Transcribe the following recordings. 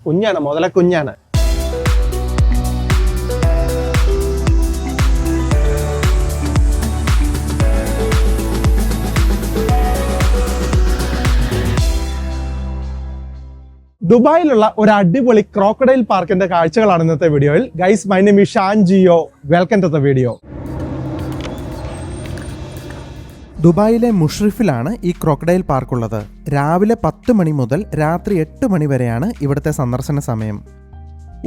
കുഞ്ഞാണ്, മുതലക്കുഞ്ഞാണ്. ദുബായിലുള്ള ഒരു അടിപൊളി ക്രോക്കഡൈൽ പാർക്കിന്റെ കാഴ്ചകളാണ് ഇന്നത്തെ വീഡിയോയിൽ. Guys, my name is Shan Jio. Welcome to the video. ദുബായിലെ മുഷ്രിഫിലാണ് ഈ ക്രോക്കഡൈൽ പാർക്കുള്ളത്. രാവിലെ 10 മണി മുതൽ രാത്രി 8 മണി വരെയാണ് ഇവിടുത്തെ സന്ദർശന സമയം.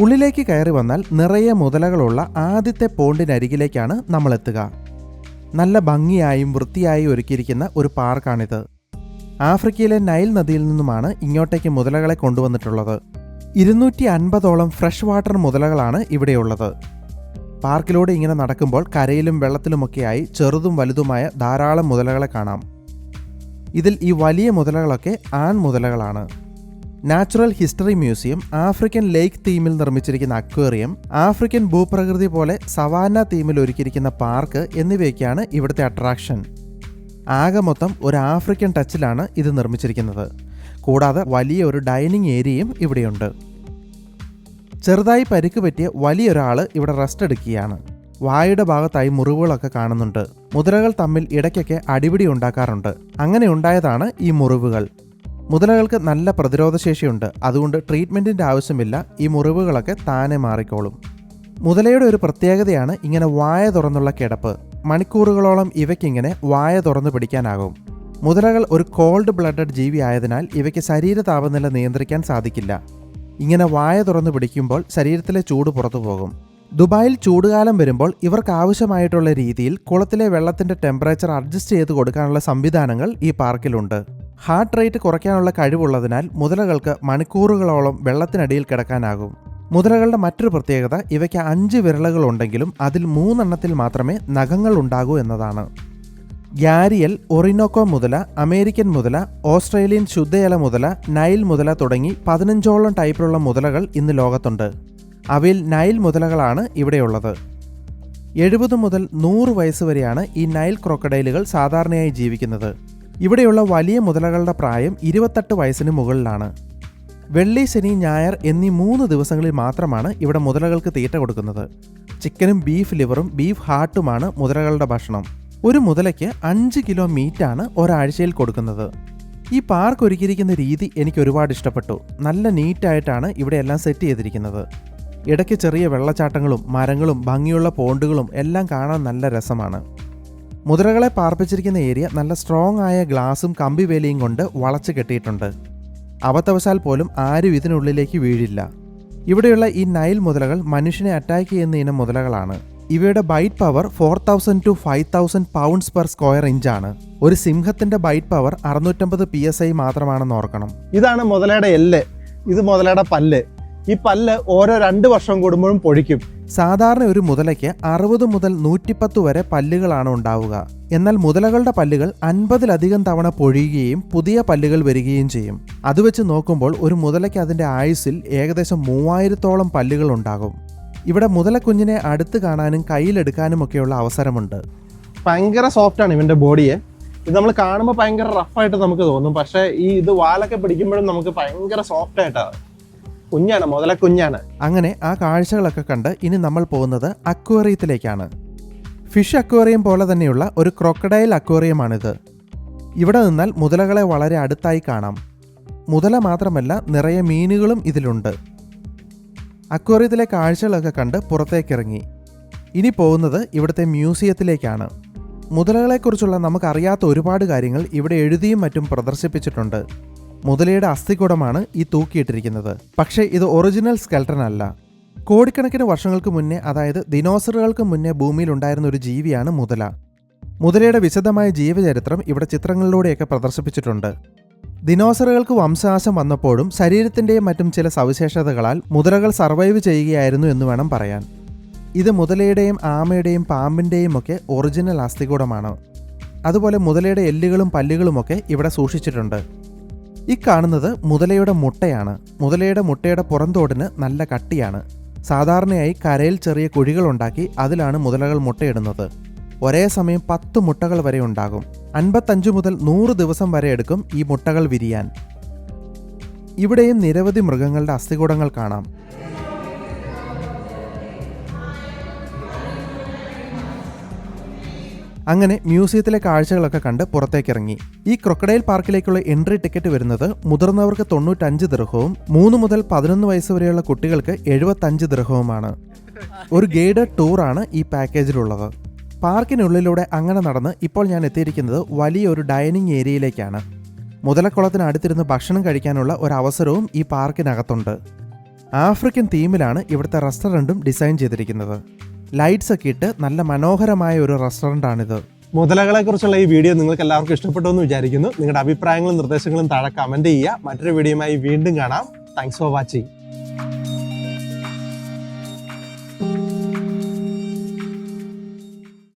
ഉള്ളിലേക്ക് കയറി വന്നാൽ നിറയെ മുതലകളുള്ള ആദ്യത്തെ പോണ്ടിനരികിലേക്കാണ് നമ്മൾ എത്തുക. നല്ല ഭംഗിയായും വൃത്തിയായും ഒരുക്കിയിരിക്കുന്ന ഒരു പാർക്കാണിത്. ആഫ്രിക്കയിലെ നൈൽ നദിയിൽ നിന്നുമാണ് ഇങ്ങോട്ടേക്ക് മുതലകളെ കൊണ്ടുവന്നിട്ടുള്ളത്. 250ഓളം ഫ്രഷ് വാട്ടർ മുതലകളാണ് ഇവിടെയുള്ളത്. പാർക്കിലൂടെ ഇങ്ങനെ നടക്കുമ്പോൾ കരയിലും വെള്ളത്തിലുമൊക്കെയായി ചെറുതും വലുതുമായ ധാരാളം മുതലകളെ കാണാം. ഇതിൽ ഈ വലിയ മുതലകളൊക്കെ ആൺമുതലകളാണ്. നാച്ചുറൽ ഹിസ്റ്ററി മ്യൂസിയം, ആഫ്രിക്കൻ ലേക്ക് തീമിൽ നിർമ്മിച്ചിരിക്കുന്ന അക്വേറിയം, ആഫ്രിക്കൻ ഭൂപ്രകൃതി പോലെ സവാന തീമിൽ ഒരുക്കിയിരിക്കുന്ന പാർക്ക് എന്നിവയൊക്കെയാണ് ഇവിടുത്തെ അട്രാക്ഷൻ. ആകെ മൊത്തം ഒരു ആഫ്രിക്കൻ ടച്ചിലാണ് ഇത് നിർമ്മിച്ചിരിക്കുന്നത്. കൂടാതെ വലിയ ഒരു ഡൈനിങ് ഏരിയയും ഇവിടെയുണ്ട്. ചെറുതായി പരിക്ക് പറ്റിയ വലിയൊരാൾ ഇവിടെ റെസ്റ്റ് എടുക്കുകയാണ്. വായുടെ ഭാഗത്തായി മുറിവുകളൊക്കെ കാണുന്നുണ്ട്. മുതലകൾ തമ്മിൽ ഇടയ്ക്കൊക്കെ അടിപിടി ഉണ്ടാക്കാറുണ്ട്. അങ്ങനെ ഉണ്ടായതാണ് ഈ മുറിവുകൾ. മുതലകൾക്ക് നല്ല പ്രതിരോധശേഷിയുണ്ട്. അതുകൊണ്ട് ട്രീറ്റ്മെൻറ്റിൻ്റെ ആവശ്യമില്ല. ഈ മുറിവുകളൊക്കെ താനെ മാറിക്കോളും. മുതലയുടെ ഒരു പ്രത്യേകതയാണ് ഇങ്ങനെ വായ തുറന്നുള്ള കിടപ്പ്. മണിക്കൂറുകളോളം ഇവയ്ക്കിങ്ങനെ വായ തുറന്നു പിടിക്കാനാകും. മുതലകൾ ഒരു കോൾഡ് ബ്ലഡഡ് ജീവി ആയതിനാൽ ഇവയ്ക്ക് ശരീര താപനില നിയന്ത്രിക്കാൻ സാധിക്കില്ല. ഇങ്ങനെ വായ തുറന്നു പിടിക്കുമ്പോൾ ശരീരത്തിലെ ചൂട് പുറത്തു പോകും. ദുബായിൽ ചൂടുകാലം വരുമ്പോൾ ഇവർക്ക് ആവശ്യമായിട്ടുള്ള രീതിയിൽ കുളത്തിലെ വെള്ളത്തിൻ്റെ ടെമ്പറേച്ചർ അഡ്ജസ്റ്റ് ചെയ്ത് കൊടുക്കാനുള്ള സംവിധാനങ്ങൾ ഈ പാർക്കിലുണ്ട്. ഹാർട്ട് റേറ്റ് കുറയ്ക്കാനുള്ള കഴിവുള്ളതിനാൽ മുതലകൾക്ക് മണിക്കൂറുകളോളം വെള്ളത്തിനടിയിൽ കിടക്കാനാകും. മുതലകളുടെ മറ്റൊരു പ്രത്യേകത ഇവയ്ക്ക് 5 വിരലുകളുണ്ടെങ്കിലും അതിൽ 3 എണ്ണത്തിൽ മാത്രമേ നഖങ്ങൾ ഉണ്ടാകൂ എന്നതാണ്. ഗ്യാരിയൽ, ഒറിനോക്കോ മുതല, അമേരിക്കൻ മുതല, ഓസ്ട്രേലിയൻ ശുദ്ധജല മുതല, നൈൽ മുതല തുടങ്ങി 15ഓളം ടൈപ്പിലുള്ള മുതലകൾ ഇന്ന് ലോകത്തുണ്ട്. അവയിൽ നൈൽ മുതലകളാണ് ഇവിടെയുള്ളത്. 70 മുതൽ 100 വയസ്സ് വരെയാണ് ഈ നൈൽ ക്രോക്കഡൈലുകൾ സാധാരണയായി ജീവിക്കുന്നത്. ഇവിടെയുള്ള വലിയ മുതലകളുടെ പ്രായം 28 വയസ്സിന് മുകളിലാണ്. വെള്ളി, ശനി, ഞായർ എന്നീ 3 ദിവസങ്ങളിൽ മാത്രമാണ് ഇവിടെ മുതലകൾക്ക് തീറ്റ കൊടുക്കുന്നത്. ചിക്കനും ബീഫ് ലിവറും ബീഫ് ഹാർട്ടുമാണ് മുതലകളുടെ ഭക്ഷണം. ഒരു മുതലയ്ക്ക് 5 കിലോ മീറ്റാണ് ഒരാഴ്ചയിൽ കൊടുക്കുന്നത്. ഈ പാർക്ക് ഒരുക്കിയിരിക്കുന്ന രീതി എനിക്ക് ഒരുപാട് ഇഷ്ടപ്പെട്ടു. നല്ല നീറ്റായിട്ടാണ് ഇവിടെ എല്ലാം സെറ്റ് ചെയ്തിരിക്കുന്നത്. ഇടയ്ക്ക് ചെറിയ വെള്ളച്ചാട്ടങ്ങളും മരങ്ങളും ഭംഗിയുള്ള പോണ്ടുകളും എല്ലാം കാണാൻ നല്ല രസമാണ്. മുതലകളെ പാർപ്പിച്ചിരിക്കുന്ന ഏരിയ നല്ല സ്ട്രോങ് ആയ ഗ്ലാസും കമ്പിവേലിയും കൊണ്ട് വളച്ച് കെട്ടിയിട്ടുണ്ട്. അബദ്ധവശാൽ പോലും ആരും ഇതിനുള്ളിലേക്ക് വീഴില്ല. ഇവിടെയുള്ള ഈ നൈൽ മുതലകൾ മനുഷ്യനെ അറ്റാക്ക് ചെയ്യുന്ന ഇനം മുതലകളാണ്. ഇവയുടെ bite power 4000 to 5000 pounds per square ഇഞ്ചാണ്. ഒരു സിംഹത്തിന്റെ ബൈറ്റ് പവർ 650 PSI മാത്രമാണെന്ന് ഓർക്കണം. ഇതാണ് മുതലയുടെ എല്ല്, ഇത് മുതലയുടെ പല്ല്. ഈ പല്ല് ഓരോ 2 വർഷം കൂടുമ്പോഴും പൊഴിക്കും. സാധാരണ ഒരു മുതലയ്ക്ക് 60 മുതൽ 110 വരെ പല്ലുകളാണ് ഉണ്ടാവുക. എന്നാൽ മുതലകളുടെ പല്ലുകൾ 50-ലധികം തവണ പൊഴിയുകയും പുതിയ പല്ലുകൾ വരികയും ചെയ്യും. അത് വെച്ച് നോക്കുമ്പോൾ ഒരു മുതലയ്ക്ക് അതിൻ്റെ ആയുസ്സിൽ ഏകദേശം 3000ഓളം പല്ലുകൾ ഉണ്ടാകും. ഇവിടെ മുതലക്കുഞ്ഞിനെ അടുത്ത് കാണാനും കയ്യിലെടുക്കാനും ഒക്കെയുള്ള അവസരമുണ്ട്. ഭയങ്കര സോഫ്റ്റാണ് ഇവൻ്റെ ബോഡിയെ. ഇത് നമ്മൾ കാണുമ്പോൾ ഭയങ്കര റഫായിട്ട് നമുക്ക് തോന്നും. പക്ഷേ ഇത് വാലൊക്കെ പിടിക്കുമ്പോഴും നമുക്ക് ഭയങ്കര സോഫ്റ്റ് ആയിട്ടാണ്. കുഞ്ഞാണ്, മുതലക്കുഞ്ഞാണ്. അങ്ങനെ ആ കാഴ്ചകളൊക്കെ കണ്ട് ഇനി നമ്മൾ പോകുന്നത് അക്വേറിയത്തിലേക്കാണ്. ഫിഷ് അക്വേറിയം പോലെ തന്നെയുള്ള ഒരു ക്രോക്കഡൈൽ അക്വേറിയമാണിത്. ഇവിടെ നിന്നാൽ മുതലകളെ വളരെ അടുത്തായി കാണാം. മുതല മാത്രമല്ല, നിറയെ മീനുകളും ഇതിലുണ്ട്. അക്വേറിയത്തിലെ കാഴ്ചകളൊക്കെ കണ്ട് പുറത്തേക്കിറങ്ങി. ഇനി പോകുന്നത് ഇവിടുത്തെ മ്യൂസിയത്തിലേക്കാണ്. മുതലകളെക്കുറിച്ചുള്ള നമുക്കറിയാത്ത ഒരുപാട് കാര്യങ്ങൾ ഇവിടെ എഴുതിയും മറ്റും പ്രദർശിപ്പിച്ചിട്ടുണ്ട്. മുതലയുടെ അസ്ഥികൂടമാണ് ഈ തൂക്കിയിട്ടിരിക്കുന്നത്. പക്ഷേ ഇത് ഒറിജിനൽ സ്കെൽട്ടൺ അല്ല. കോടിക്കണക്കിന് വർഷങ്ങൾക്ക് മുന്നേ, അതായത് ദിനോസറുകൾക്ക് മുന്നേ ഭൂമിയിൽ ഉണ്ടായിരുന്ന ഒരു ജീവിയാണ് മുതല. മുതലയുടെ വിശദമായ ജീവചരിത്രം ഇവിടെ ചിത്രങ്ങളിലൂടെയൊക്കെ പ്രദർശിപ്പിച്ചിട്ടുണ്ട്. ദിനോസറുകൾക്ക് വംശനാശം വന്നപ്പോഴും ശരീരത്തിൻ്റെയും മറ്റും ചില സവിശേഷതകളാൽ മുതലകൾ സർവൈവ് ചെയ്യുകയായിരുന്നു എന്ന് വേണം പറയാൻ. ഇത് മുതലയുടെയും ആമയുടെയും പാമ്പിൻ്റെയും ഒക്കെ ഒറിജിനൽ അസ്ഥികൂടമാണ്. അതുപോലെ മുതലയുടെ എല്ലുകളും പല്ലുകളുമൊക്കെ ഇവിടെ സൂക്ഷിച്ചിട്ടുണ്ട്. ഈ കാണുന്നത് മുതലയുടെ മുട്ടയാണ്. മുതലയുടെ മുട്ടയുടെ പുറന്തോടിന് നല്ല കട്ടിയാണ്. സാധാരണയായി കരയിൽ ചെറിയ കുഴികളുണ്ടാക്കി അതിലാണ് മുതലകൾ മുട്ടയിടുന്നത്. ഒരേ സമയം 10 മുട്ടകൾ വരെ ഉണ്ടാകും. 55 മുതൽ 100 ദിവസം വരെ എടുക്കും ഈ മുട്ടകൾ വിരിയാൻ. ഇവിടെയും നിരവധി മൃഗങ്ങളുടെ അസ്ഥികൂടങ്ങൾ കാണാം. അങ്ങനെ മ്യൂസിയത്തിലെ കാഴ്ചകളൊക്കെ കണ്ട് പുറത്തേക്കിറങ്ങി. ഈ ക്രൊക്കഡൈൽ പാർക്കിലേക്കുള്ള എൻട്രി ടിക്കറ്റ് വരുന്നത് മുതിർന്നവർക്ക് 95 ദിർഹവും 3 മുതൽ 11 വയസ്സ് വരെയുള്ള കുട്ടികൾക്ക് 75 ദിർഹവുമാണ്. ഒരു ഗൈഡഡ് ടൂറാണ് ഈ പാക്കേജിലുള്ളത്. പാർക്കിനുള്ളിലൂടെ അങ്ങനെ നടന്ന് ഇപ്പോൾ ഞാൻ എത്തിയിരിക്കുന്നത് വലിയൊരു ഡൈനിങ് ഏരിയയിലേക്കാണ്. മുതലക്കുളത്തിന് അടുത്തിരുന്ന് ഭക്ഷണം കഴിക്കാനുള്ള ഒരു അവസരവും ഈ പാർക്കിനകത്തുണ്ട്. ആഫ്രിക്കൻ തീമിലാണ് ഇവിടുത്തെ റെസ്റ്റോറൻറ്റും ഡിസൈൻ ചെയ്തിരിക്കുന്നത്. ലൈറ്റ്സ് ഒക്കെ ഇട്ട് നല്ല മനോഹരമായ ഒരു റെസ്റ്റോറൻ്റാണിത്. മുതലകളെ കുറിച്ചുള്ള ഈ വീഡിയോ നിങ്ങൾക്ക് എല്ലാവർക്കും ഇഷ്ടപ്പെട്ടു എന്ന് വിചാരിക്കുന്നു. നിങ്ങളുടെ അഭിപ്രായങ്ങളും നിർദ്ദേശങ്ങളും താഴെ കമൻറ്റ് ചെയ്യുക. മറ്റൊരു വീഡിയോയുമായി വീണ്ടും കാണാം. Thanks for watching.